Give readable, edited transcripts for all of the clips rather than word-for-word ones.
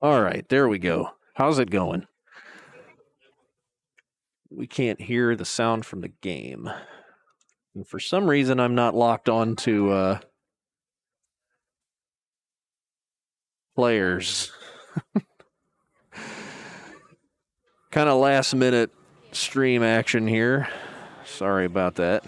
All right, there we go. How's it going? We can't hear the sound from the game. And for some reason, I'm not locked on to players. Kind of last minute stream action here. Sorry about that.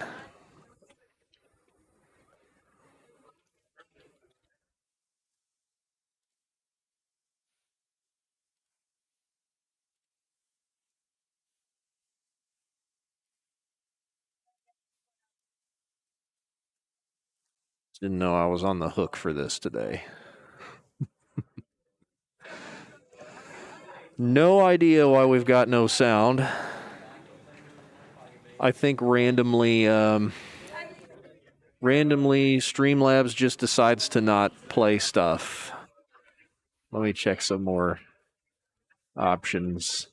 Didn't know I was on the hook for this today. No idea why we've got no sound. I think randomly Streamlabs just decides to not play stuff. Let me check some more options.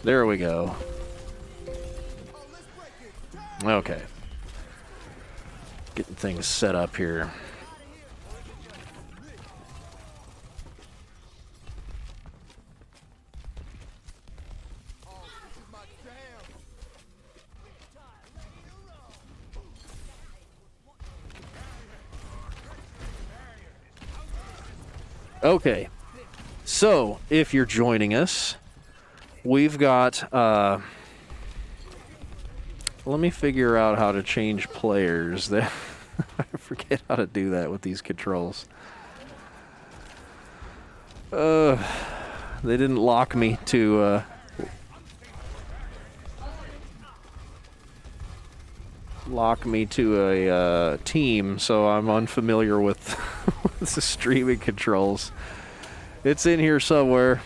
There we go. Okay. Getting things set up here. Okay, so if you're joining us, we've got, let me figure out how to change players. I forget how to do that with these controls. They didn't lock me to, a team, so I'm unfamiliar with the streaming controls. It's in here somewhere.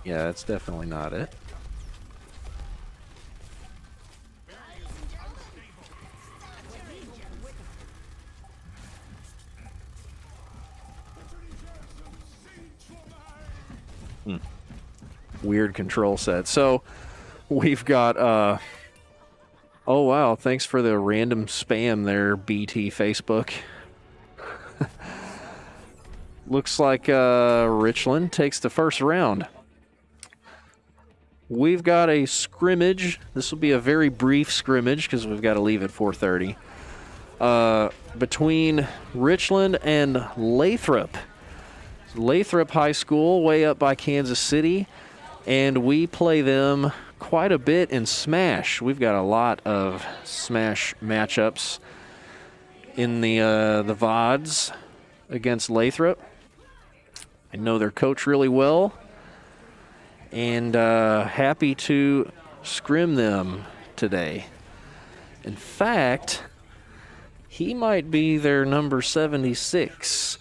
Yeah, that's definitely not it. Weird control set. So we've got oh wow, thanks for the random spam there, BT Facebook. Looks like Richland takes the first round. We've got a scrimmage. This will be a very brief scrimmage because we've got to leave at 4:30. Between Richland and Lathrop. Lathrop High School, way up by Kansas City, and we play them quite a bit in Smash. We've got a lot of Smash matchups in the VODs against Lathrop. I know their coach really well, and happy to scrim them today. In fact, he might be their number 76.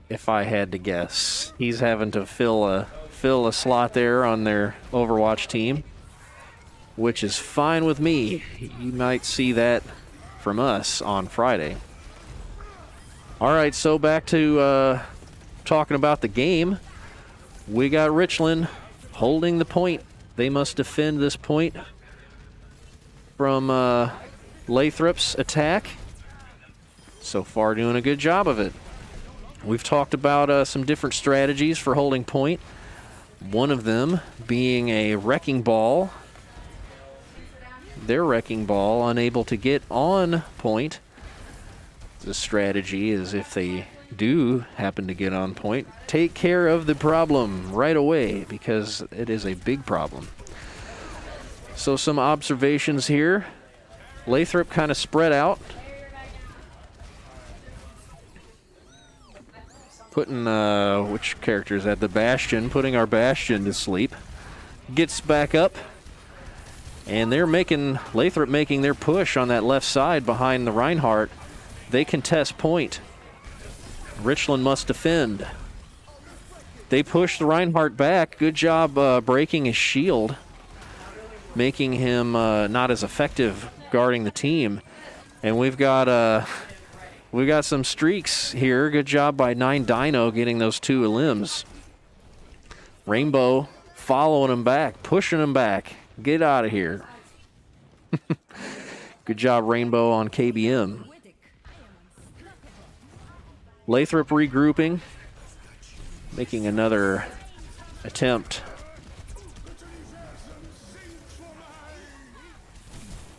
If I had to guess. He's having to fill a slot there on their Overwatch team, which is fine with me. You might see that from us on Friday. All right, so back to talking about the game. We got Richland holding the point. They must defend this point from Lathrop's attack. So far, doing a good job of it. We've talked about some different strategies for holding point. One of them being a wrecking ball. Their wrecking ball unable to get on point. The strategy is, if they do happen to get on point, take care of the problem right away, because it is a big problem. So some observations here. Lathrop kind of spread out. Putting, which character is that? The Bastion, putting our Bastion to sleep. Gets back up. And they're Lathrop making their push on that left side behind the Reinhardt. They contest point. Richland must defend. They pushed Reinhardt back. Good job breaking his shield, making him not as effective guarding the team. And we've got some streaks here. Good job by 9 Dino getting those 2 limbs. Rainbow following him back, pushing him back. Get out of here. Good job, Rainbow, on KBM. Lathrop regrouping, making another attempt.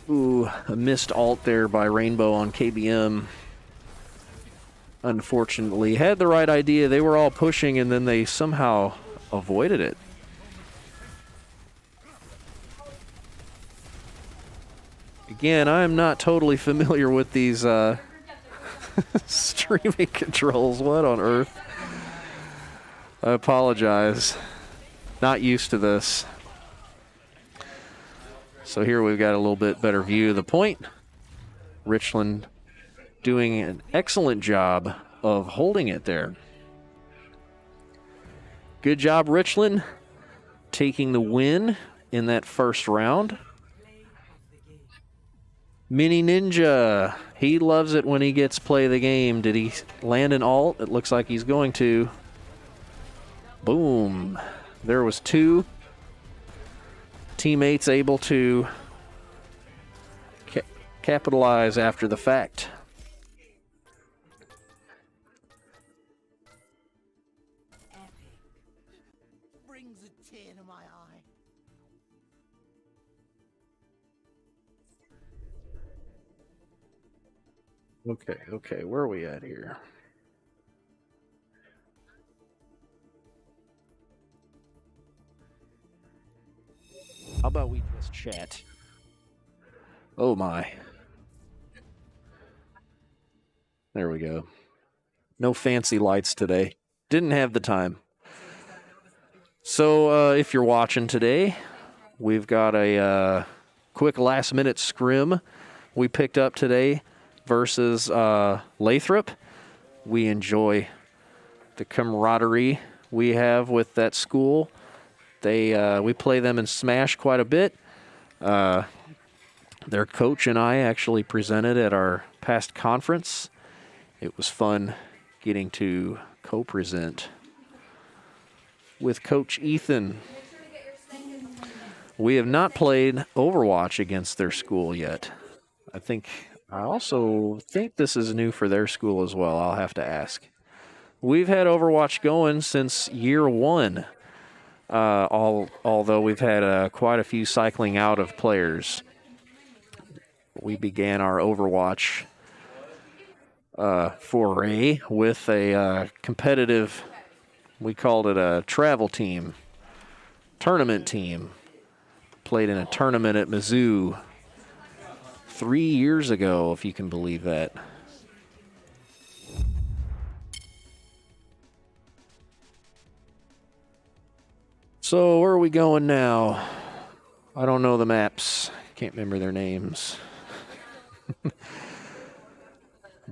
Ooh, a missed ult there by Rainbow on KBM. Unfortunately, had the right idea. They were all pushing, and then they somehow avoided it. Again, I am not totally familiar with these streaming controls. What on earth? I apologize. Not used to this. So here we've got a little bit better view of the point. Richland doing an excellent job of holding it there. Good job, Richland, taking the win in that first round. Mini Ninja, he loves it when he gets play the game. Did he land an ult? It looks like he's going to. Boom. There was 2. Teammates able to capitalize after the fact. Brings a tear to my eye. Okay, where are we at here? How about we just chat? Oh my. There we go. No fancy lights today. Didn't have the time. So if you're watching today, we've got a quick last-minute scrim we picked up today versus Lathrop. We enjoy the camaraderie we have with that school. We play them in Smash quite a bit. Their coach and I actually presented at our past conference. It was fun getting to co-present with Coach Ethan. We have not played Overwatch against their school yet. I also think this is new for their school as well. I'll have to ask. We've had Overwatch going since year 1. Although we've had quite a few cycling out of players. We began our Overwatch foray with a competitive, we called it a travel team, tournament team. Played in a tournament at Mizzou 3 years ago, if you can believe that. So where are we going now? I don't know the maps. Can't remember their names. I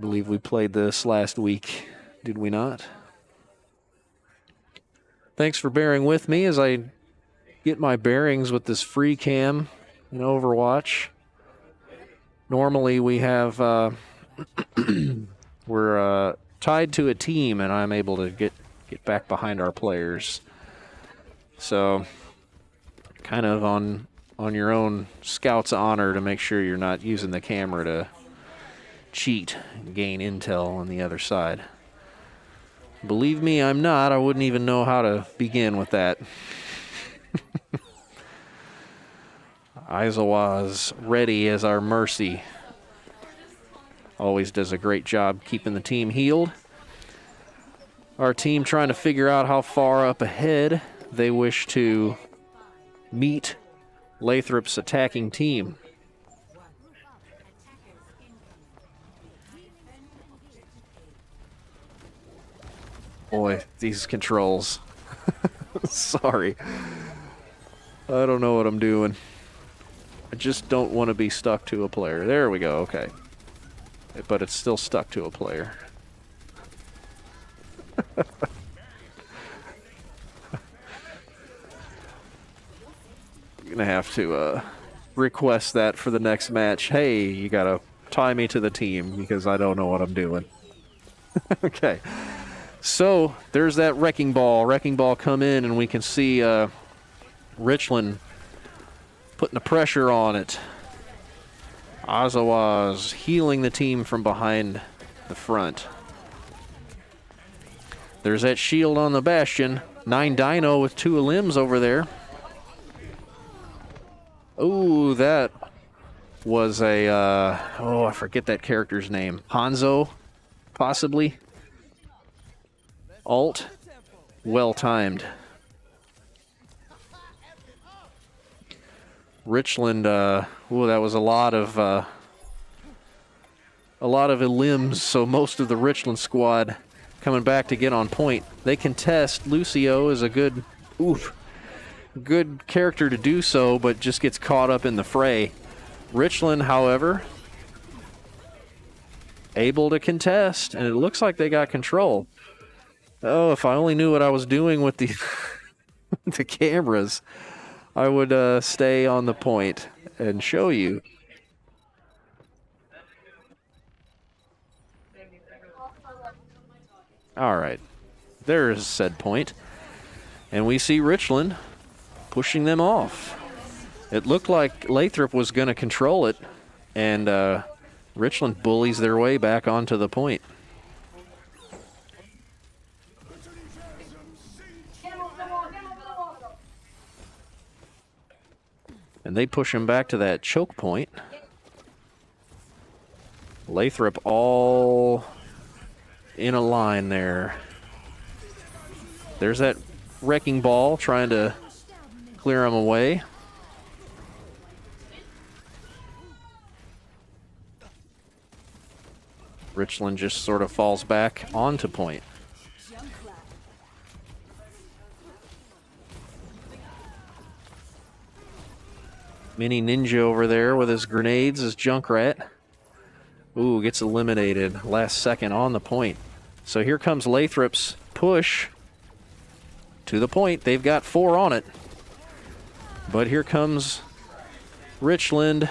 believe we played this last week. Did we not? Thanks for bearing with me as I get my bearings with this free cam in Overwatch. Normally we have we're tied to a team, and I'm able to get back behind our players. So kind of on your own scout's honor to make sure you're not using the camera to cheat and gain intel on the other side. Believe me, I'm not. I wouldn't even know how to begin with that. Aizawa's ready as our Mercy. Always does a great job keeping the team healed. Our team trying to figure out how far up ahead they wish to meet Lathrop's attacking team. Boy, these controls. Sorry. I don't know what I'm doing. I just don't want to be stuck to a player. There we go, okay. But it's still stuck to a player. going to have to request that for the next match. Hey, you got to tie me to the team because I don't know what I'm doing. Okay. So there's that wrecking ball. Wrecking ball come in, and we can see Richland putting the pressure on it. Ozawa's healing the team from behind the front. There's that shield on the Bastion. 9 Dino with 2 limbs over there. Oh, that was a, I forget that character's name. Hanzo, possibly. Alt, well timed. Richland, that was a lot of limbs, so most of the Richland squad coming back to get on point. They contest. Lucio is a good character to do so, but just gets caught up in the fray. Richland, however, able to contest, and it looks like they got control. Oh, if I only knew what I was doing with the the cameras, I would stay on the point and show you. All right, there's said point. And we see Richland pushing them off. It looked like Lathrop was going to control it, and Richland bullies their way back onto the point. And they push him back to that choke point. Lathrop all in a line there. There's that wrecking ball trying to clear him away. Richland just sort of falls back onto point. Mini Ninja over there with his grenades, his Junkrat. Ooh, gets eliminated last second on the point. So here comes Lathrop's push to the point. They've got 4 on it. But here comes Richland.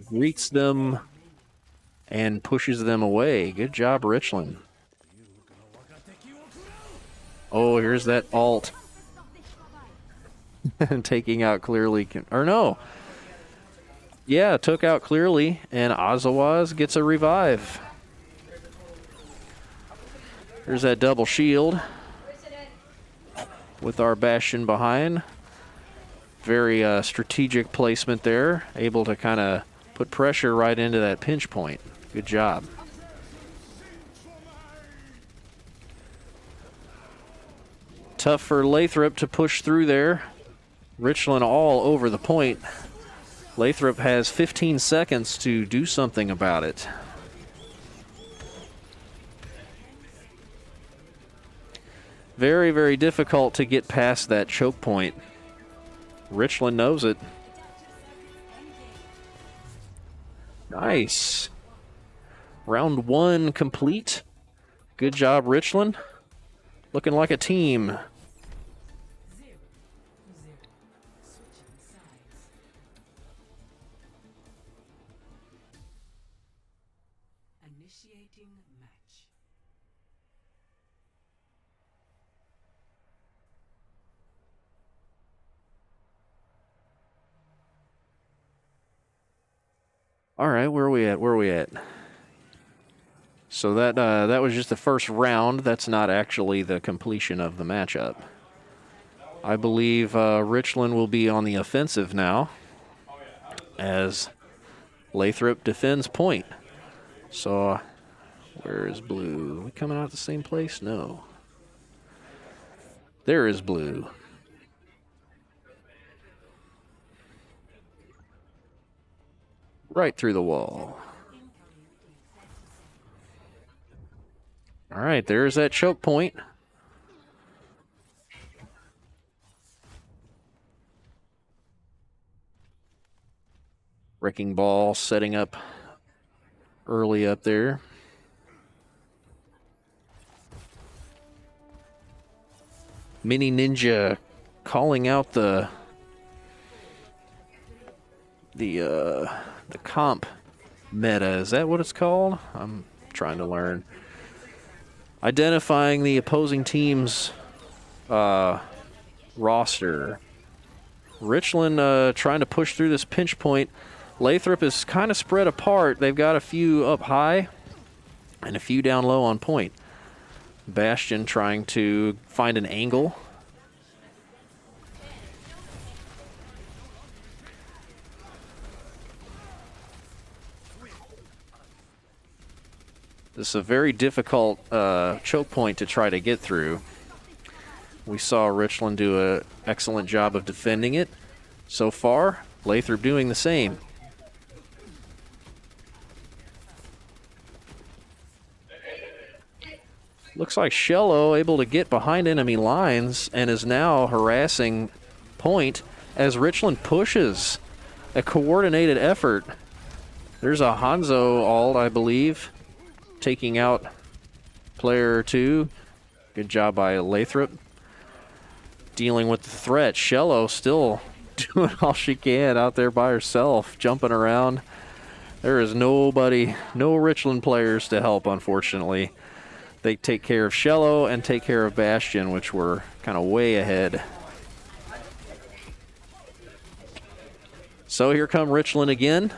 Greets them and pushes them away. Good job, Richland. Oh, here's that alt. Taking out Clearly, or no. Yeah, took out Clearly, and Azawaz gets a revive. There's that double shield with our Bastion behind. Very strategic placement there. Able to kind of put pressure right into that pinch point. Good job. Tough for Lathrop to push through there. Richland all over the point. Lathrop has 15 seconds to do something about it. Very, very difficult to get past that choke point. Richland knows it. Nice. Round 1 complete. Good job, Richland. Looking like a team. Initiating match. All right, where are we at? Where are we at? So that was just the first round. That's not actually the completion of the matchup. I believe Richland will be on the offensive now as Lathrop defends point. So where is blue? Are we coming out the same place? No. There is blue. Right through the wall. All right, there's that choke point. Wrecking ball setting up early up there. Mini Ninja calling out the the comp meta. Is that what it's called? I'm trying to learn. Identifying the opposing team's roster. Richland trying to push through this pinch point. Lathrop is kind of spread apart. They've got a few up high and a few down low on point. Bastion trying to find an angle. This is a very difficult choke point to try to get through. We saw Richland do an excellent job of defending it. So far, Lathrop doing the same. Looks like Shello able to get behind enemy lines and is now harassing point as Richland pushes. A coordinated effort. There's a Hanzo ult, I believe, taking out player 2. Good job by Lathrop. Dealing with the threat. Shello still doing all she can out there by herself, jumping around. There is nobody, no Richland players to help, unfortunately. They take care of Shello and take care of Bastion, which were kind of way ahead. So here come Richland again.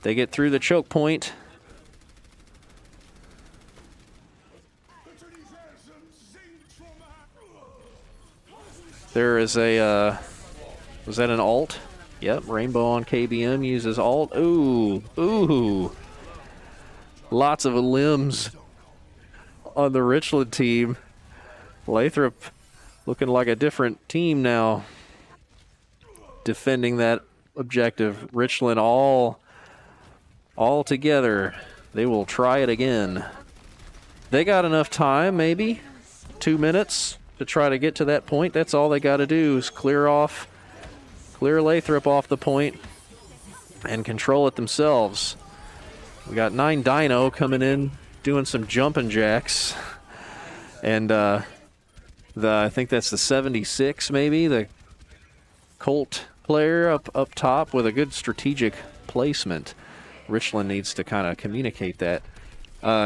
They get through the choke point. There is a, was that an ult? Yep, Rainbow on KBM uses ult. Ooh, ooh. Lots of limbs on the Richland team. Lathrop looking like a different team now. Defending that objective. Richland all together. They will try it again. They got enough time, maybe 2 minutes to try to get to that point. That's all they got to do is clear Lathrop off the point and control it themselves. We got 9 Dino coming in, doing some jumping jacks. And I think that's the 76 maybe, the Colt player up top with a good strategic placement. Richland needs to kind of communicate that.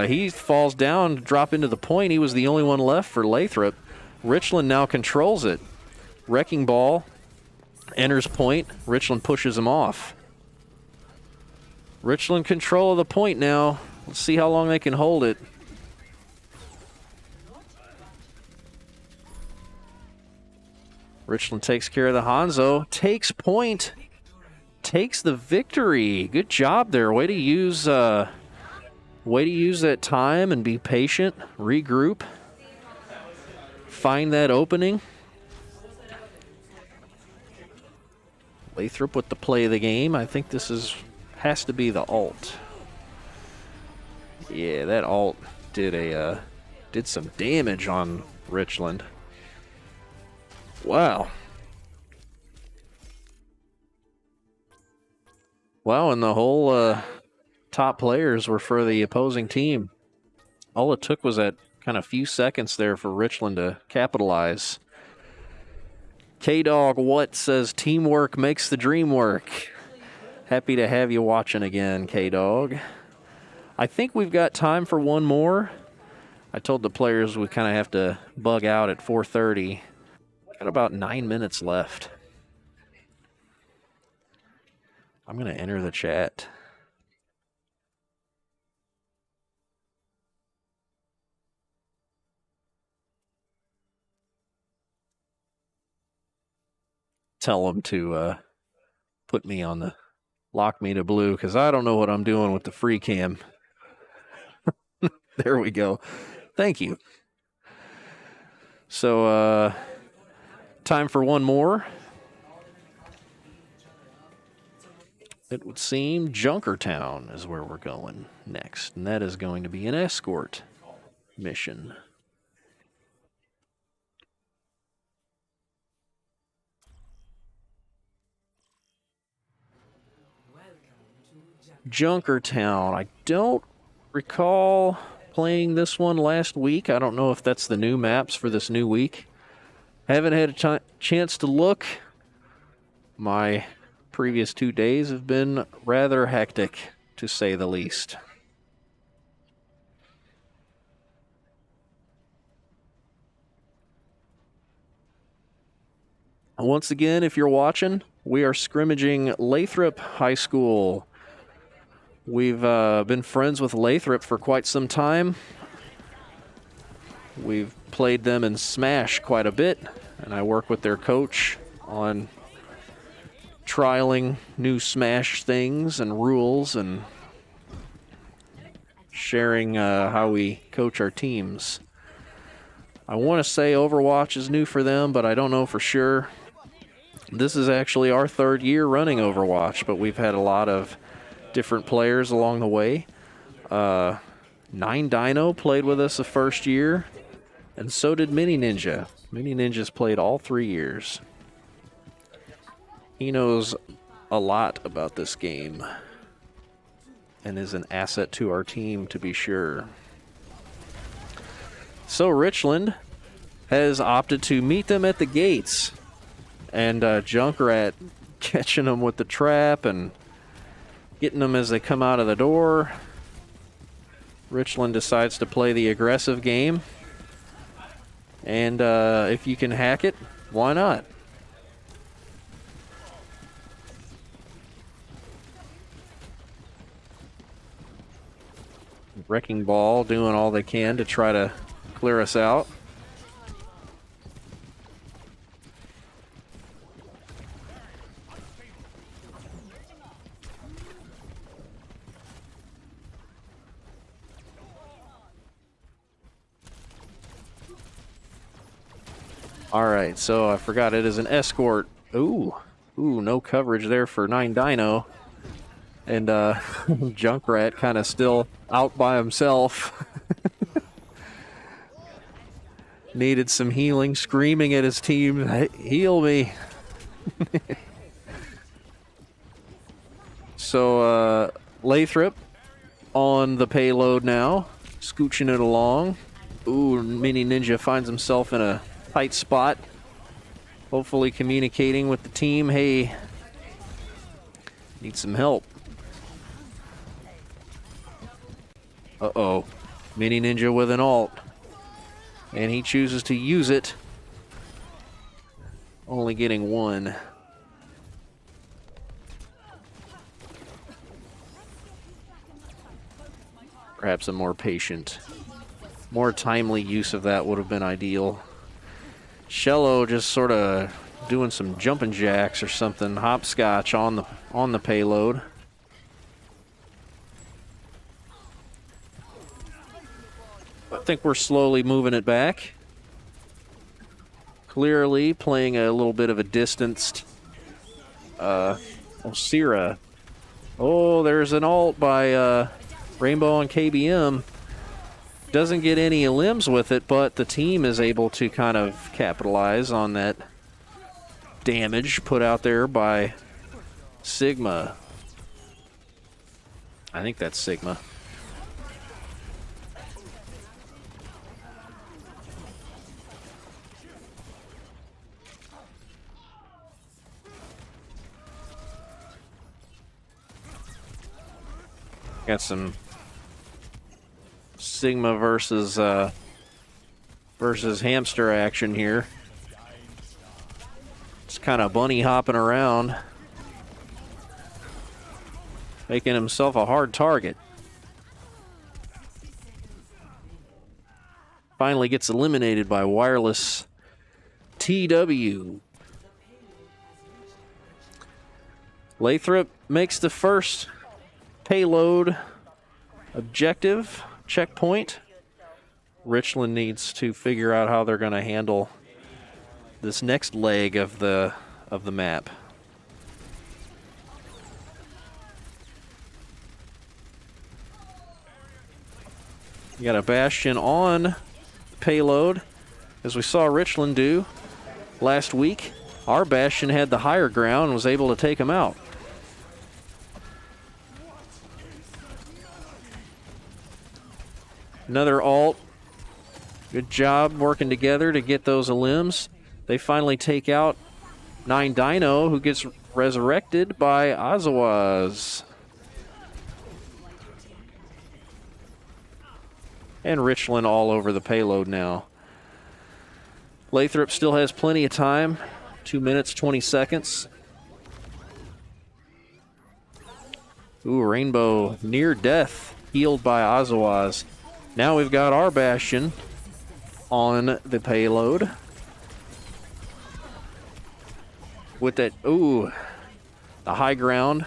He falls down, drop into the point. He was the only one left for Lathrop. Richland now controls it. Wrecking Ball enters point. Richland pushes him off. Richland control of the point now. Let's see how long they can hold it. Richland takes care of the Hanzo. Takes point. Takes the victory. Good job there. Way to use that time and be patient. Regroup. Find that opening. Lathrop with the play of the game. I think this has to be the ult. Yeah, that ult did some damage on Richland. Wow. Wow, and the whole top players were for the opposing team. All it took was that kind of few seconds there for Richland to capitalize. K-Dog What says teamwork makes the dream work. Happy to have you watching again, K-Dog. I think we've got time for one more. I told the players we kind of have to bug out at 4:30. Got about 9 minutes left. I'm going to enter the chat. Tell them to put me on the lock me to blue because I don't know what I'm doing with the free cam. There we go. Thank you. So, time for one more. It would seem Junkertown is where we're going next, and that is going to be an escort mission. Junkertown. I don't recall playing this one last week. I don't know if that's the new maps for this new week. Haven't had a chance to look. My Previous 2 days have been rather hectic, to say the least. Once again, if you're watching, we are scrimmaging Lathrop High School. We've been friends with Lathrop for quite some time. We've played them in Smash quite a bit, and I work with their coach on trialing new Smash things and rules and sharing how we coach our teams. I want to say Overwatch is new for them, but I don't know for sure. This is actually our 3rd year running Overwatch, but we've had a lot of different players along the way. 9 Dino played with us the first year, and so did Mini Ninja. Mini Ninja's played all 3 years. He knows a lot about this game and is an asset to our team, to be sure. So Richland has opted to meet them at the gates, and Junkrat catching them with the trap and getting them as they come out of the door. Richland decides to play the aggressive game, and if you can hack it, why not? Wrecking Ball doing all they can to try to clear us out. All right, so I forgot it is an escort. Ooh, no coverage there for 9 Dino. And Junkrat kind of still out by himself. Needed some healing, screaming at his team, "Hey, heal me." So Lathrop on the payload now, scooching it along. Ooh, Mini Ninja finds himself in a tight spot. Hopefully communicating with the team, hey, need some help. Uh-oh, Mini Ninja with an ult. And he chooses to use it. Only getting 1. Perhaps a more patient, more timely use of that would have been ideal. Shello just sort of doing some jumping jacks or something, hopscotch on the payload. I think we're slowly moving it back. Clearly playing a little bit of a distanced Osira. Oh, there's an ult by Rainbow on KBM. Doesn't get any limbs with it, but the team is able to kind of capitalize on that damage put out there by Sigma. I think that's Sigma. Got some Sigma versus hamster action here. Just kind of bunny hopping around, making himself a hard target. Finally gets eliminated by Wireless TW. Lathrop makes the first payload objective checkpoint. Richland needs to figure out how they're going to handle this next leg of the map. You got a Bastion on payload, as we saw Richland do last week. Our Bastion had the higher ground and was able to take him out. Another ult. Good job working together to get those limbs. They finally take out 9 Dino, who gets resurrected by Azawaz. And Richland all over the payload now. Lathrop still has plenty of time. 2 minutes, 20 seconds. Ooh, Rainbow near death, healed by Azawaz. Now we've got our Bastion on the payload. With that, ooh, the high ground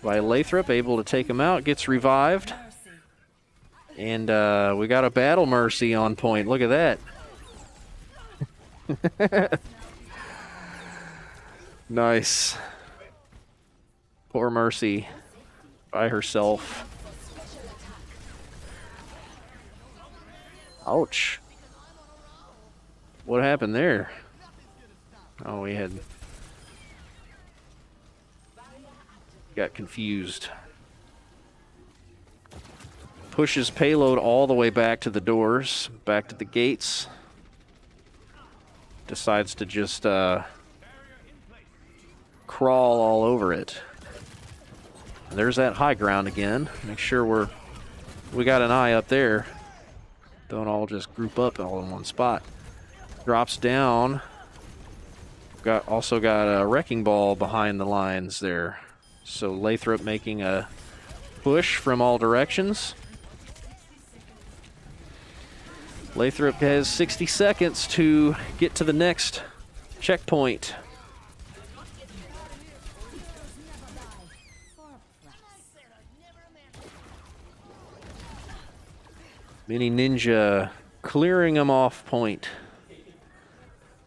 by Lathrop, able to take him out, gets revived. And we got a Battle Mercy on point. Look at that. Nice. Poor Mercy by herself. Ouch. What happened there? Oh, we had... got confused. Pushes payload all the way back to the doors, back to the gates. Decides to just crawl all over it. And there's that high ground again. Make sure we got an eye up there. Don't all just group up all in one spot. Drops down. Also got a wrecking ball behind the lines there. So Lathrop making a push from all directions. Lathrop has 60 seconds to get to the next checkpoint. Mini Ninja clearing him off point.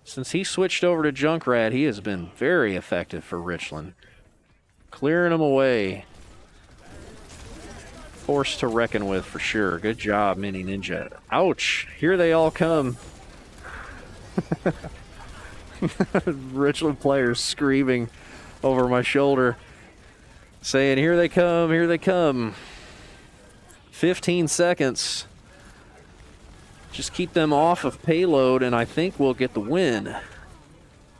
Since he switched over to Junkrat, he has been very effective for Richland. Clearing him away. Force to reckon with for sure. Good job, Mini Ninja. Ouch! Here they all come. Richland players screaming over my shoulder, saying, "Here they come, here they come." 15 seconds. Just keep them off of payload, and I think we'll get the win.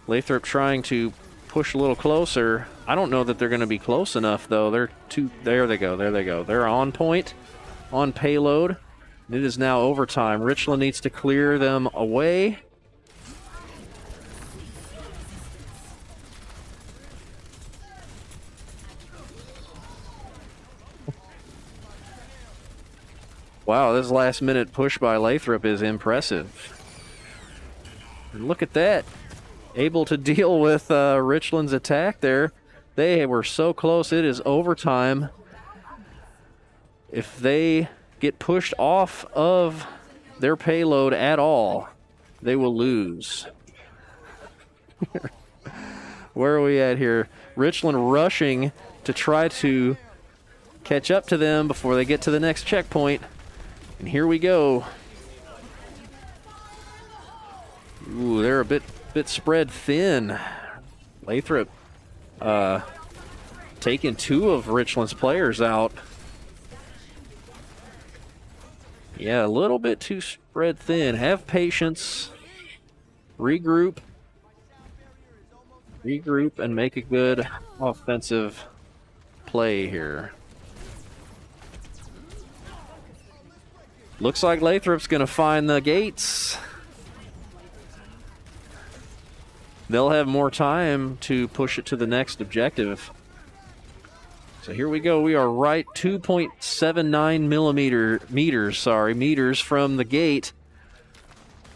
Lathrop trying to push a little closer. I don't know that they're going to be close enough, though. There they go, there they go. They're on point, on payload. It is now overtime. Richland needs to clear them away. Wow, this last minute push by Lathrop is impressive. And look at that. Able to deal with Richland's attack there. They were so close. It is overtime. If they get pushed off of their payload at all, they will lose. Where are we at here? Richland rushing to try to catch up to them before they get to the next checkpoint. And here we go. Ooh, they're a bit spread thin. Lathrop taking two of Richland's players out. Yeah, a little bit too spread thin. Have patience. Regroup. Regroup and make a good offensive play here. Looks like Lathrop's going to find the gates. They'll have more time to push it to the next objective. So here we go. We are right 2.79 meters from the gate.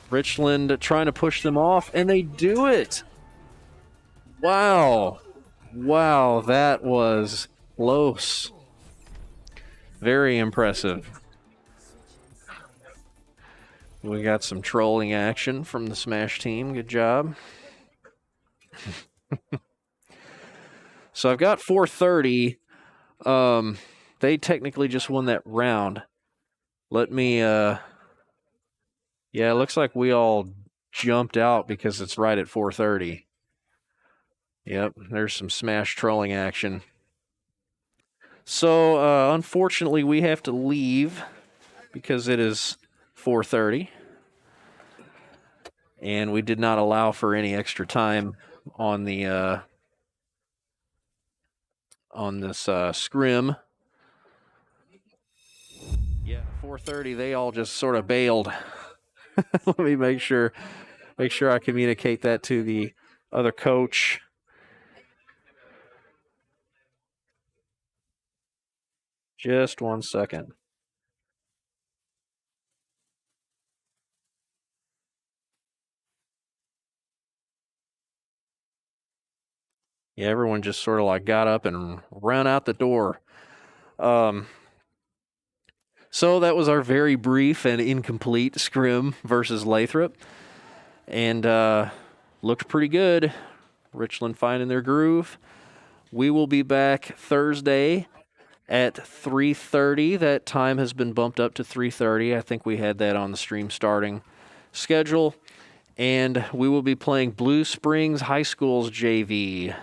Richland trying to push them off, and they do it. Wow. Wow, that was close. Very impressive. We got some trolling action from the Smash team. Good job. So I've got 430. They technically just won that round. Let me, yeah, it looks like we all jumped out because it's right at 430. Yep, there's some Smash trolling action. So, unfortunately, we have to leave because it is 4:30, and we did not allow for any extra time on the on this scrim. Yeah, 4:30. They all just sort of bailed. Let me make sure I communicate that to the other coach. Just 1 second. Yeah, everyone just sort of like got up and ran out the door. So that was our very brief and incomplete scrim versus Lathrop, and looked pretty good. Richland finding their groove. We will be back Thursday at 3:30. That time has been bumped up to 3:30. I think we had that on the stream starting schedule. And we will be playing Blue Springs High School's JV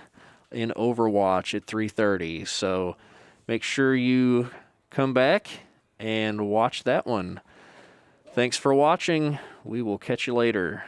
in Overwatch at 3:30. So make sure you come back and watch that one. Thanks for watching. We will catch you later.